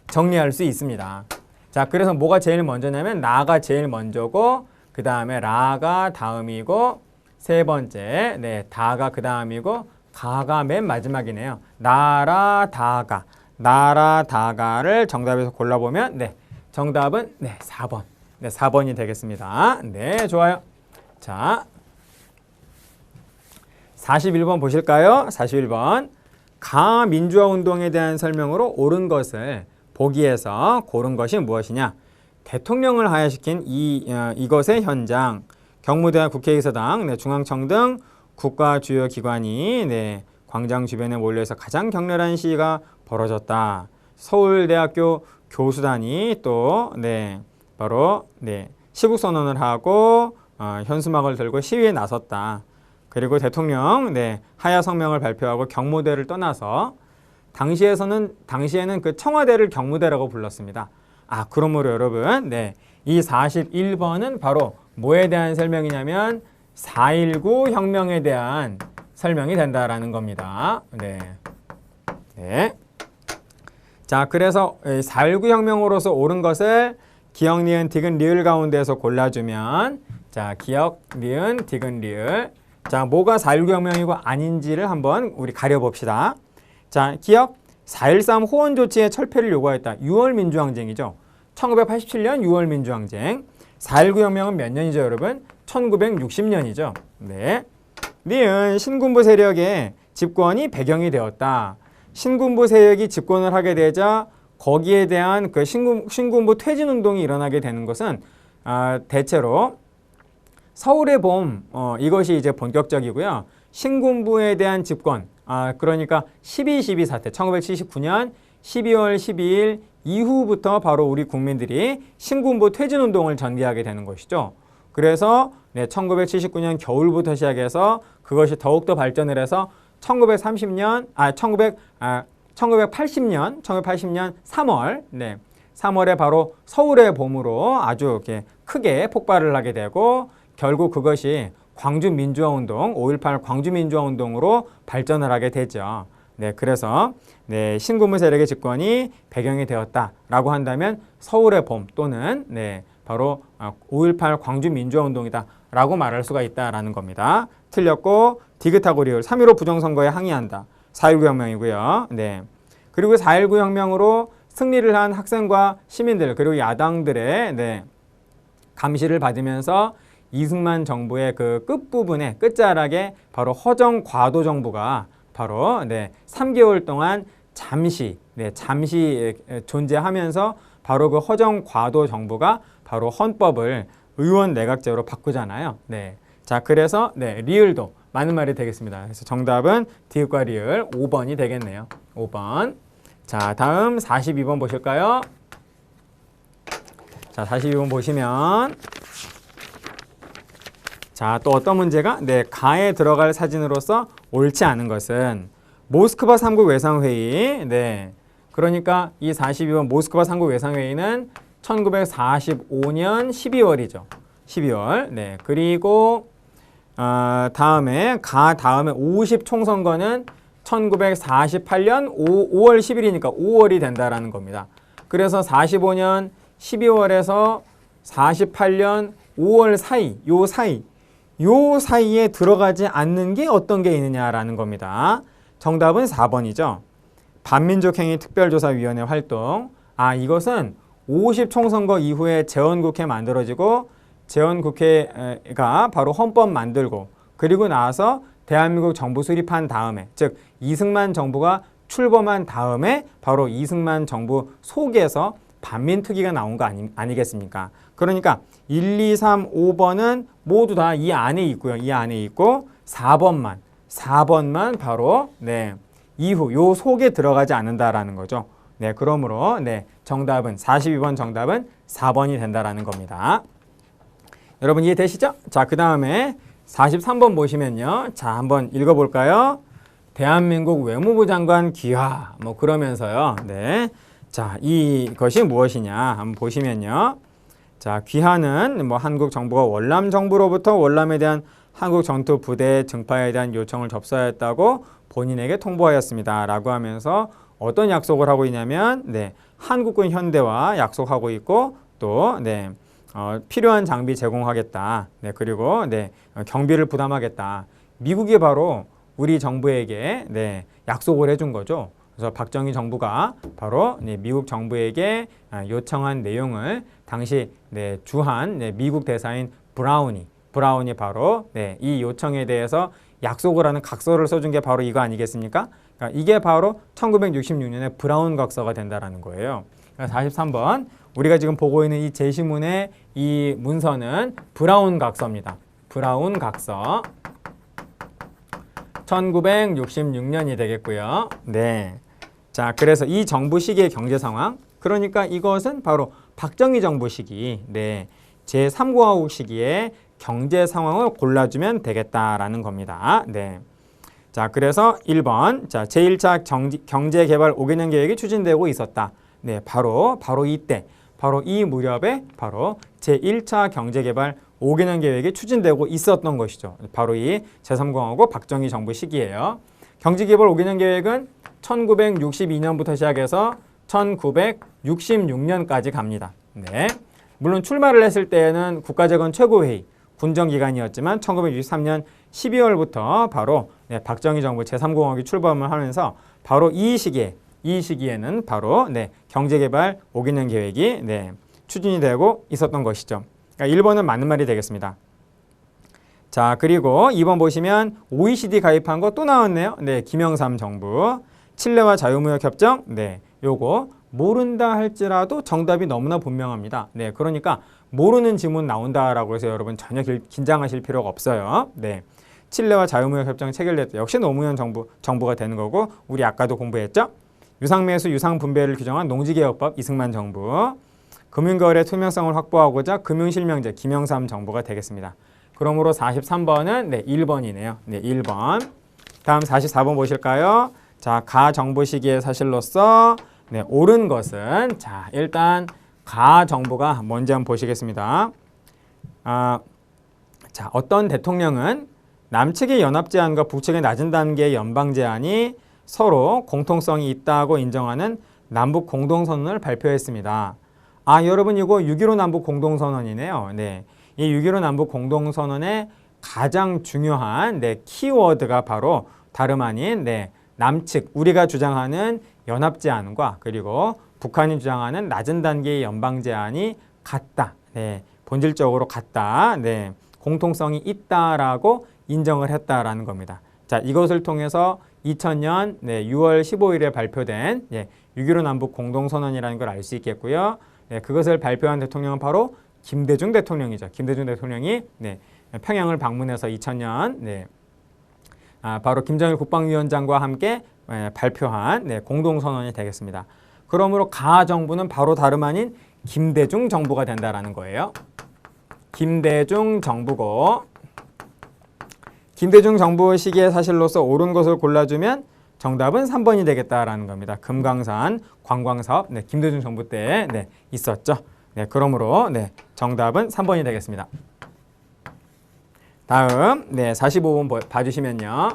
정리할 수 있습니다. 자, 그래서 뭐가 제일 먼저냐면 나가 제일 먼저고 그 다음에 라가 다음이고 세 번째 다가 그 다음이고 가가 맨 마지막이네요. 나라 다가를 정답에서 골라보면 정답은 4번. 4번이 되겠습니다. 좋아요. 자, 41번 보실까요? 41번. 가민주화 운동에 대한 설명으로 옳은 것을 보기에서 고른 것이 무엇이냐? 대통령을 하야시킨 이것의 현장, 경무대와 국회의사당, 중앙청 등 국가 주요 기관이 광장 주변에 몰려서 가장 격렬한 시위가 벌어졌다. 서울대학교 교수단이 또 바로 시국선언을 하고 현수막을 들고 시위에 나섰다. 그리고 대통령 하야 성명을 발표하고 경무대를 떠나서 당시에는 그 청와대를 경무대라고 불렀습니다. 그러므로 여러분 이 41번은 바로 뭐에 대한 설명이냐면 4.19 혁명에 대한 설명이 된다라는 겁니다. 자, 그래서 4.19 혁명으로서 옳은 것을 기역, 니은, 디귿, 리을 가운데에서 골라주면 자, 기역, 니은, 디귿, 리을. 자, 뭐가 4.19 혁명이고 아닌지를 한번 우리 가려봅시다. 자, 기역 4.13 호원 조치의 철폐를 요구하였다. 6월 민주항쟁이죠. 1987년 6월 민주항쟁. 4.19 혁명은 몇 년이죠, 여러분? 1960년이죠. 니은 신군부 세력의 집권이 배경이 되었다. 신군부 세력이 집권을 하게 되자 거기에 대한 그 신군부 퇴진운동이 일어나게 되는 것은 대체로 서울의 봄 이것이 이제 본격적이고요. 신군부에 대한 집권 그러니까 12.12 사태 1979년 12월 12일 이후부터 바로 우리 국민들이 신군부 퇴진운동을 전개하게 되는 것이죠. 그래서 1979년 겨울부터 시작해서 그것이 더욱더 발전을 해서 1980년 3월 3월에 바로 서울의 봄으로 아주 이렇게 크게 폭발을 하게 되고 결국 그것이 광주민주화운동, 5.18 광주민주화운동으로 발전을 하게 되죠. 그래서 신군부 세력의 집권이 배경이 되었다라고 한다면 서울의 봄 또는 바로 5.18 광주민주화운동이다라고 말할 수가 있다라는 겁니다. 틀렸고 디귿하고리을 3.15 부정선거에 항의한다. 4.19 혁명이고요. 그리고 4.19 혁명으로 승리를 한 학생과 시민들 그리고 야당들의 감시를 받으면서 이승만 정부의 그 끝부분에 끝자락에 바로 허정 과도 정부가 바로 3개월 동안 잠시 존재하면서 바로 그 허정 과도 정부가 바로 헌법을 의원 내각제로 바꾸잖아요. 자, 그래서 리을도 맞는 말이 되겠습니다. 그래서 정답은 디귿과 리을 5번이 되겠네요. 5번. 자, 다음 42번 보실까요? 자, 42번 보시면 자, 또 어떤 문제가? 가에 들어갈 사진으로서 옳지 않은 것은 모스크바 3국 외상회의. 그러니까 이 42번 모스크바 3국 외상회의는 1945년 12월이죠. 12월. 그리고 다음에 50 총선거는 1948년 5월 10일이니까 5월이 된다라는 겁니다. 그래서 45년 12월에서 48년 5월 사이, 요 사이에 들어가지 않는 게 어떤 게 있느냐라는 겁니다. 정답은 4번이죠. 반민족행위 특별조사위원회 활동. 이것은 50 총선거 이후에 재헌국회 만들어지고 재헌국회가 바로 헌법 만들고 그리고 나서 대한민국 정부 수립한 다음에 즉 이승만 정부가 출범한 다음에 바로 이승만 정부 속에서 반민특위가 나온 거 아니겠습니까? 그러니까 1, 2, 3, 5번은 모두 다 이 안에 있고요. 이 안에 있고 4번만 바로 이후 요 속에 들어가지 않는다라는 거죠. 그러므로 정답은 42번 정답은 4번이 된다라는 겁니다. 여러분 이해되시죠? 자, 그 다음에 43번 보시면요. 자, 한번 읽어볼까요? 대한민국 외무부 장관 귀하 뭐 그러면서요. 자, 이것이 무엇이냐 한번 보시면요. 자, 귀하는 뭐 한국 정부가 월남 정부로부터 월남에 대한 한국 전투 부대 증파에 대한 요청을 접수하였다고 본인에게 통보하였습니다. 라고 하면서 어떤 약속을 하고 있냐면 한국군 현대와 약속하고 있고 또 필요한 장비 제공하겠다. 그리고 경비를 부담하겠다. 미국이 바로 우리 정부에게 약속을 해준 거죠. 그래서 박정희 정부가 바로 미국 정부에게 요청한 내용을 당시 주한 미국 대사인 브라운이 바로 이 요청에 대해서 약속을 하는 각서를 써준 게 바로 이거 아니겠습니까? 그러니까 이게 바로 1966년에 브라운 각서가 된다라는 거예요. 43번 우리가 지금 보고 있는 이 제시문의 이 문서는 브라운 각서입니다. 브라운 각서 1966년이 되겠고요. 자, 그래서 이 정부 시기의 경제 상황 그러니까 이것은 바로 박정희 정부 시기 제3공화국 시기에 경제 상황을 골라주면 되겠다라는 겁니다. 자, 그래서 1번 자, 제1차 경제개발 5개년 계획이 추진되고 있었다. 바로 이때 바로 이 무렵에 바로 제1차 경제개발 5개년 계획이 추진되고 있었던 것이죠. 바로 이 제3공화국 박정희 정부 시기예요. 경제개발 5개년 계획은 1962년부터 시작해서 1966년까지 갑니다. 물론 출마를 했을 때에는 국가재건 최고회의 군정기간이었지만 1963년 12월부터 바로 박정희 정부 제3공화국이 출범을 하면서 바로 이 시기에는 바로 경제개발 5개년 계획이 추진이 되고 있었던 것이죠. 그러니까 1번은 맞는 말이 되겠습니다. 자, 그리고 2번 보시면 OECD 가입한 거 또 나왔네요. 김영삼 정부. 칠레와 자유무역협정. 요거 모른다 할지라도 정답이 너무나 분명합니다. 그러니까 모르는 지문 나온다라고 해서 여러분 전혀 긴장하실 필요가 없어요. 칠레와 자유무역협정 체결됐다. 역시 노무현 정부가 되는 거고 우리 아까도 공부했죠. 유상매수, 유상분배를 규정한 농지개혁법 이승만 정부. 금융거래 투명성을 확보하고자 금융실명제 김영삼 정보가 되겠습니다. 그러므로 43번은 네, 1번이네요. 네, 1번. 다음 44번 보실까요? 자, 가정부 시기의 사실로서 네, 옳은 것은 자, 일단 가정부가 뭔지 한번 보시겠습니다. 자, 어떤 대통령은 남측의 연합제안과 북측의 낮은 단계의 연방제안이 서로 공통성이 있다고 인정하는 남북 공동선언을 발표했습니다. 여러분 이거 6.15 남북 공동선언이네요. 네, 이 6.15 남북 공동선언의 가장 중요한 네, 키워드가 바로 다름 아닌 네, 남측, 우리가 주장하는 연합제안과 그리고 북한이 주장하는 낮은 단계의 연방제안이 같다. 네, 본질적으로 같다. 네, 공통성이 있다라고 인정을 했다라는 겁니다. 자, 이것을 통해서 2000년 네, 6월 15일에 발표된 6.15 남북 공동선언이라는 걸 알 수 있겠고요. 네, 그것을 발표한 대통령은 바로 김대중 대통령이죠. 김대중 대통령이 네, 평양을 방문해서 2000년 네, 바로 김정일 국방위원장과 함께 발표한 네, 공동선언이 되겠습니다. 그러므로 가정부는 바로 다름 아닌 김대중 정부가 된다라는 거예요. 김대중 정부고, 김대중 정부 시기의 사실로서 옳은 것을 골라주면 정답은 3번이 되겠다라는 겁니다. 금강산 관광사업 네, 김대중 정부 때 네, 있었죠. 네, 그러므로 네, 정답은 3번이 되겠습니다. 다음 네, 45번 봐주시면요.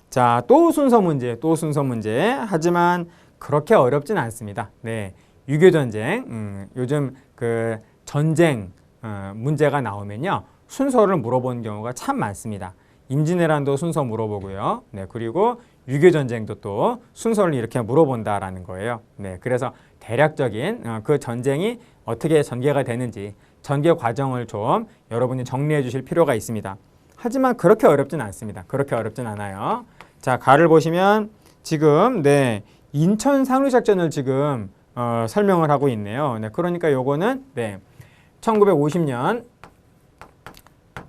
자, 또 순서 문제. 하지만 그렇게 어렵진 않습니다. 네, 6.25 전쟁, 요즘 그 전쟁 문제가 나오면요, 순서를 물어보는 경우가 참 많습니다. 임진왜란도 순서 물어보고요. 네, 그리고 6.25 전쟁도 또 순서를 이렇게 물어본다라는 거예요. 네, 그래서 대략적인 그 전쟁이 어떻게 전개가 되는지 전개 과정을 좀 여러분이 정리해 주실 필요가 있습니다. 하지만 그렇게 어렵진 않습니다. 그렇게 어렵진 않아요. 자, 가를 보시면 지금 네, 인천 상륙작전을 지금 설명을 하고 있네요. 네, 그러니까 요거는 네, 1950년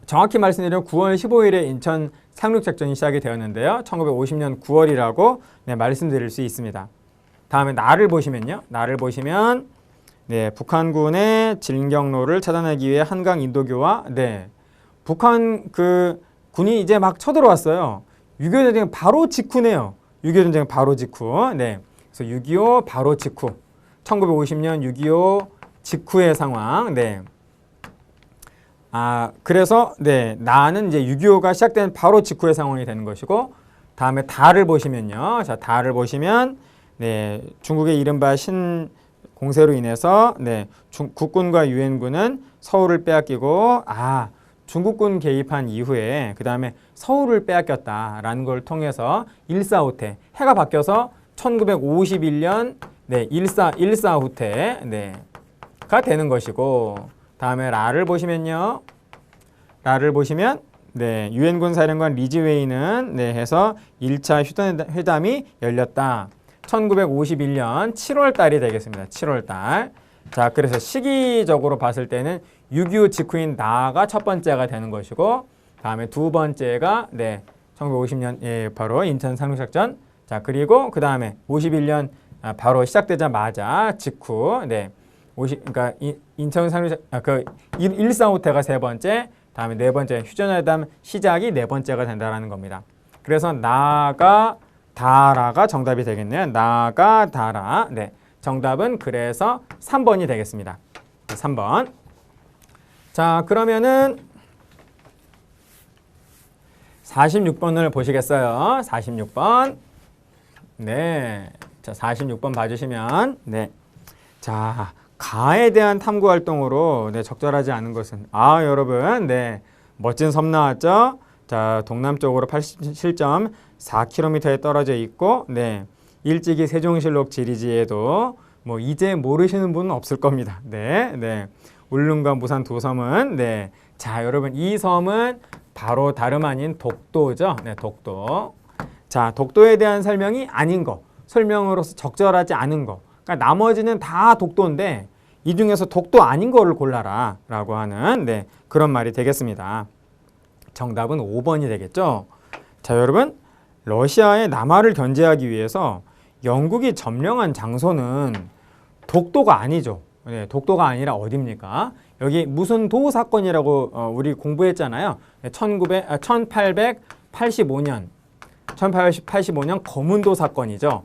정확히 말씀드리면 9월 15일에 인천 상륙작전이 시작이 되었는데요. 1950년 9월이라고 네, 말씀드릴 수 있습니다. 다음에 나를 보시면요. 나를 보시면 네, 북한군의 진경로를 차단하기 위해 한강 인도교와 네, 북한 그 군이 이제 막 쳐들어왔어요. 6.25 전쟁 바로 직후네요. 6.25 전쟁 바로 직후. 네, 그래서 6.25 바로 직후. 1950년 6.25 직후의 상황. 네. 그래서 네, 나는 이제 6.25가 시작된 바로 직후의 상황이 되는 것이고, 다음에 다를 보시면요. 자, 다를 보시면 네, 중국의 이른바 신공세로 인해서 네, 국군과 유엔군은 서울을 빼앗기고 중국군 개입한 이후에 그 다음에 서울을 빼앗겼다라는 걸 통해서 1.4후퇴 해가 바뀌어서 1951년 네, 1.4후퇴 네, 가 되는 것이고, 다음에 라를 보시면요. 라를 보시면 네, 유엔군 사령관 리즈웨이는 네, 해서 1차 휴전회담이 열렸다. 1951년 7월 달이 되겠습니다. 7월 달. 자, 그래서 시기적으로 봤을 때는 6.25 직후인 나가 첫 번째가 되는 것이고, 다음에 두 번째가 네, 1950년 예, 바로 인천 상륙작전. 자, 그리고 그 다음에 51년 바로 시작되자마자 직후 네, 그러니까 인천 상륙 그 1.4후퇴가 세 번째, 다음에 네 번째 휴전회담 시작이 네 번째가 된다라는 겁니다. 그래서 나가 다라가 정답이 되겠네요. 나가 다라. 네, 정답은 그래서 3번이 되겠습니다. 3번. 자, 그러면은 46번을 보시겠어요? 46번. 네, 자, 46번 봐주시면 네, 자, 가에 대한 탐구 활동으로 네, 적절하지 않은 것은 여러분 네, 멋진 섬 나왔죠? 자, 동남쪽으로 87.4km에 떨어져 있고 네, 일찍이 세종실록 지리지에도 뭐 이제 모르시는 분은 없을 겁니다. 네, 네. 울릉과 무산 두 섬은 네. 자, 여러분 이 섬은 바로 다름 아닌 독도죠. 네, 독도. 자, 독도에 대한 설명이 아닌 거, 설명으로서 적절하지 않은 거. 그러니까 나머지는 다 독도인데 이 중에서 독도 아닌 거를 골라라 라고 하는 네, 그런 말이 되겠습니다. 정답은 5번이 되겠죠. 자, 여러분 러시아의 남하를 견제하기 위해서 영국이 점령한 장소는 독도가 아니죠. 네, 독도가 아니라 어디입니까? 여기 무슨 도 사건이라고 우리 공부했잖아요. 1885년 거문도 사건이죠.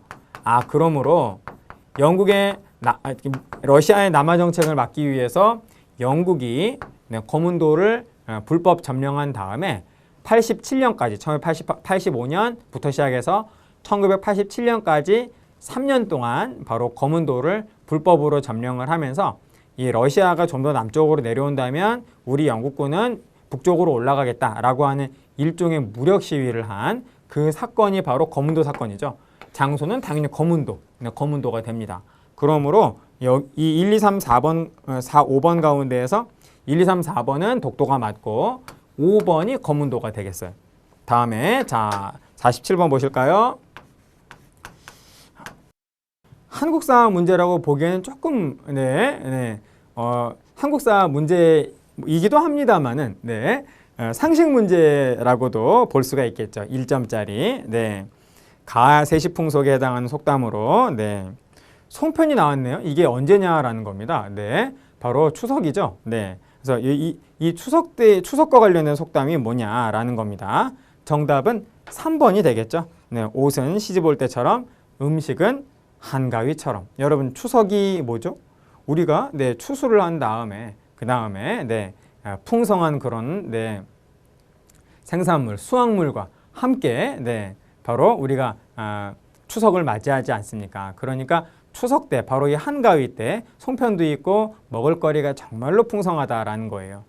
그러므로 러시아의 남하 정책을 막기 위해서 영국이 거문도를 불법 점령한 다음에 87년까지 1885년부터 시작해서 1987년까지 3년 동안 바로 거문도를 불법으로 점령을 하면서 이 러시아가 좀 더 남쪽으로 내려온다면 우리 영국군은 북쪽으로 올라가겠다라고 하는 일종의 무력 시위를 한 그 사건이 바로 거문도 사건이죠. 장소는 당연히 거문도가 됩니다. 그러므로 이 1, 2, 3, 4번, 5번 가운데에서 1, 2, 3, 4번은 독도가 맞고 5번이 거문도가 되겠어요. 다음에 자 47번 보실까요? 한국사 문제라고 보기에는 조금 한국사 문제이기도 합니다만은 상식 문제라고도 볼 수가 있겠죠. 1점짜리. 가 세시풍속에 해당하는 속담으로 송편이 나왔네요. 이게 언제냐라는 겁니다. 바로 추석이죠. 그래서 이 추석과 관련된 속담이 뭐냐라는 겁니다. 정답은 3번이 되겠죠. 옷은 시집 올 때처럼, 음식은 한가위처럼. 여러분 추석이 뭐죠? 우리가 추수를 한 다음에 그 다음에 풍성한 그런 생산물, 수확물과 함께 바로 우리가 추석을 맞이하지 않습니까? 그러니까 추석 때 바로 이 한가위 때 송편도 있고 먹을거리가 정말로 풍성하다라는 거예요.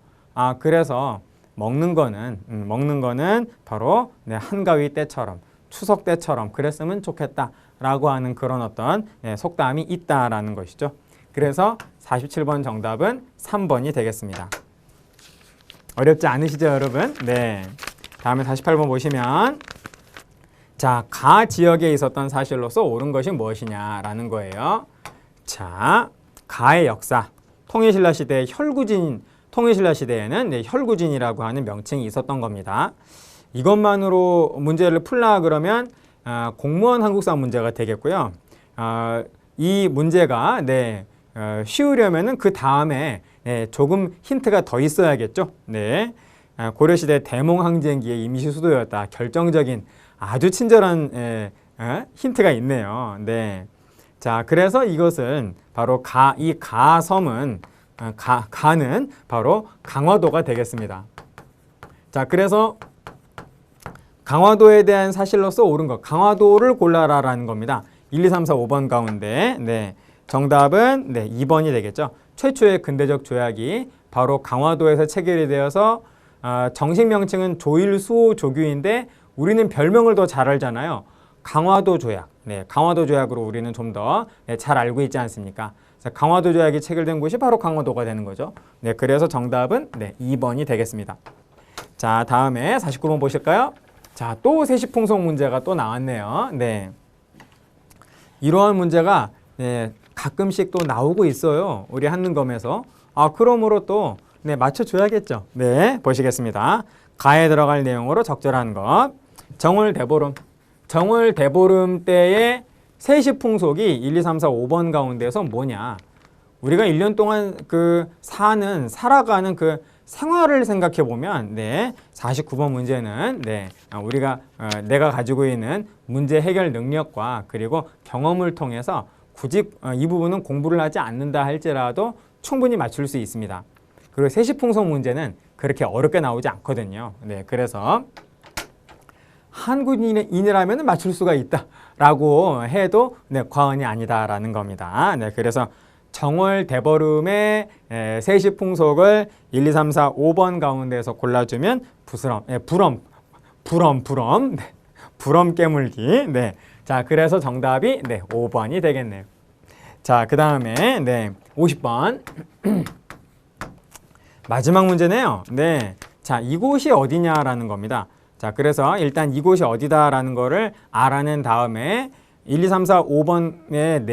그래서 먹는 거는 바로 한가위 때처럼 추석 때처럼 그랬으면 좋겠다라고 하는 그런 어떤 속담이 있다라는 것이죠. 그래서 47번 정답은 3번이 되겠습니다. 어렵지 않으시죠, 여러분? 다음에 48번 보시면 자, 가 지역에 있었던 사실로서 옳은 것이 무엇이냐라는 거예요. 자, 가의 역사. 통일신라 시대의 통일신라 시대에는 혈구진이라고 하는 명칭이 있었던 겁니다. 이것만으로 문제를 풀라 그러면 공무원 한국사 문제가 되겠고요. 이 문제가 쉬우려면은 그 다음에 조금 힌트가 더 있어야겠죠. 고려시대 대몽항쟁기의 임시 수도였다. 결정적인 아주 친절한 힌트가 있네요. 자, 그래서 이것은 바로 이 가섬은 가는 바로 강화도가 되겠습니다. 자, 그래서 강화도에 대한 사실로서 옳은 것, 강화도를 골라라라는 겁니다. 1, 2, 3, 4, 5번 가운데 정답은 2번이 되겠죠. 최초의 근대적 조약이 바로 강화도에서 체결이 되어서 정식 명칭은 조일수호-조규인데 우리는 별명을 더 잘 알잖아요. 강화도 조약. 강화도 조약으로 우리는 좀 더 잘 알고 있지 않습니까? 그래서 강화도 조약이 체결된 곳이 바로 강화도가 되는 거죠. 그래서 정답은 2번이 되겠습니다. 자, 다음에 49번 보실까요? 자, 또 세시풍속 문제가 또 나왔네요. 이러한 문제가 가끔씩 또 나오고 있어요. 우리 한능검에서. 그러므로 또 맞춰줘야겠죠. 보시겠습니다. 가에 들어갈 내용으로 적절한 것. 정월대보름 때의 세시풍속이 1, 2, 3, 4, 5번 가운데서 뭐냐. 우리가 1년 동안 살아가는 그 생활을 생각해 보면 49번 문제는 내가 가지고 있는 문제 해결 능력과 그리고 경험을 통해서 굳이 이 부분은 공부를 하지 않는다 할지라도 충분히 맞출 수 있습니다. 그리고 세시풍속 문제는 그렇게 어렵게 나오지 않거든요. 그래서 한국인이라면 맞출 수가 있다라고 해도 과언이 아니다라는 겁니다. 그래서 정월대보름의 세시풍속을 1, 2, 3, 4, 5번 가운데서 골라주면 부럼 깨물기. 자, 그래서 정답이 5번이 되겠네요. 자, 그 다음에 50번. 마지막 문제네요. 자, 이곳이 어디냐라는 겁니다. 자, 그래서 일단 이곳이 어디다라는 거를 알아낸 다음에 1, 2, 3, 4, 5번의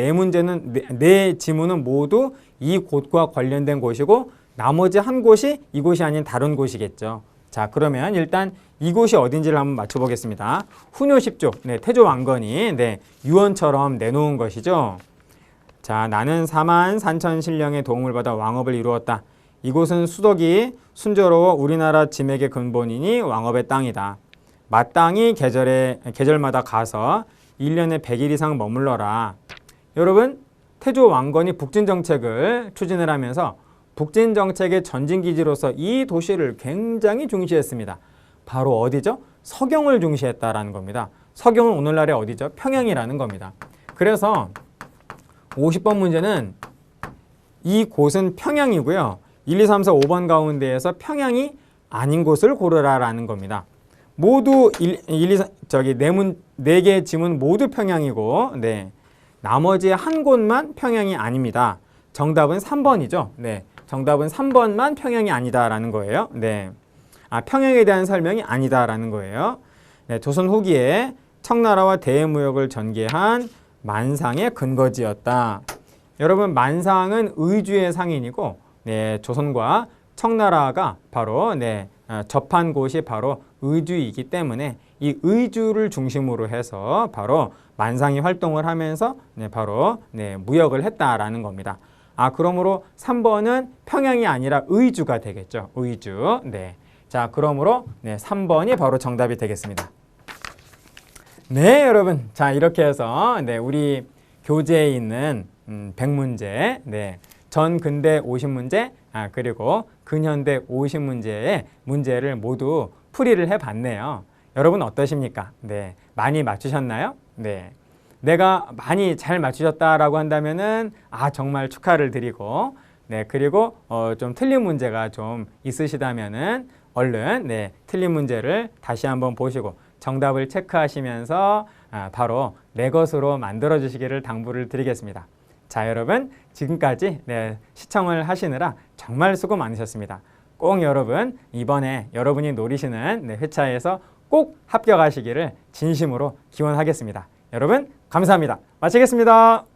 네 지문은 모두 이 곳과 관련된 곳이고 나머지 한 곳이 이곳이 아닌 다른 곳이겠죠. 자, 그러면 일단 이곳이 어딘지를 한번 맞춰보겠습니다. 훈요 10조, 태조 왕건이 유언처럼 내놓은 것이죠. 자, 나는 43,000신령의 도움을 받아 왕업을 이루었다. 이곳은 수덕이 순조로워 우리나라 짐액의 근본이니 왕업의 땅이다. 마땅히 계절마다 가서 1년에 100일 이상 머물러라. 여러분, 태조 왕건이 북진 정책을 추진을 하면서 북진 정책의 전진기지로서 이 도시를 굉장히 중시했습니다. 바로 어디죠? 서경을 중시했다라는 겁니다. 서경은 오늘날의 어디죠? 평양이라는 겁니다. 그래서 50번 문제는 이 곳은 평양이고요. 1, 2, 3, 4, 5번 가운데에서 평양이 아닌 곳을 고르라라는 겁니다. 모두 4개의 지문 모두 평양이고, 네. 나머지 한 곳만 평양이 아닙니다. 정답은 3번이죠. 네. 정답은 3번만 평양이 아니다라는 거예요. 네. 평양에 대한 설명이 아니다라는 거예요. 네. 조선 후기에 청나라와 대무역을 전개한 만상의 근거지였다. 여러분, 만상은 의주의 상인이고, 네, 조선과 청나라가 바로 접한 곳이 바로 의주이기 때문에 이 의주를 중심으로 해서 바로 만상이 활동을 하면서 바로 무역을 했다라는 겁니다. 그러므로 3번은 평양이 아니라 의주가 되겠죠. 의주. 네. 자, 그러므로 3번이 바로 정답이 되겠습니다. 네, 여러분. 자, 이렇게 해서 우리 교재에 있는 100문제, 전 근대 50문제, 그리고 근현대 50문제의 문제를 모두 풀이를 해봤네요. 여러분 어떠십니까? 네, 많이 맞추셨나요? 네, 내가 많이 잘 맞추셨다라고 한다면은 정말 축하를 드리고, 그리고 좀 틀린 문제가 좀 있으시다면은 얼른 틀린 문제를 다시 한번 보시고 정답을 체크하시면서 바로 내 것으로 만들어 주시기를 당부를 드리겠습니다. 자, 여러분, 지금까지 시청을 하시느라 정말 수고 많으셨습니다. 꼭 여러분, 이번에 여러분이 노리시는 회차에서 꼭 합격하시기를 진심으로 기원하겠습니다. 여러분, 감사합니다. 마치겠습니다.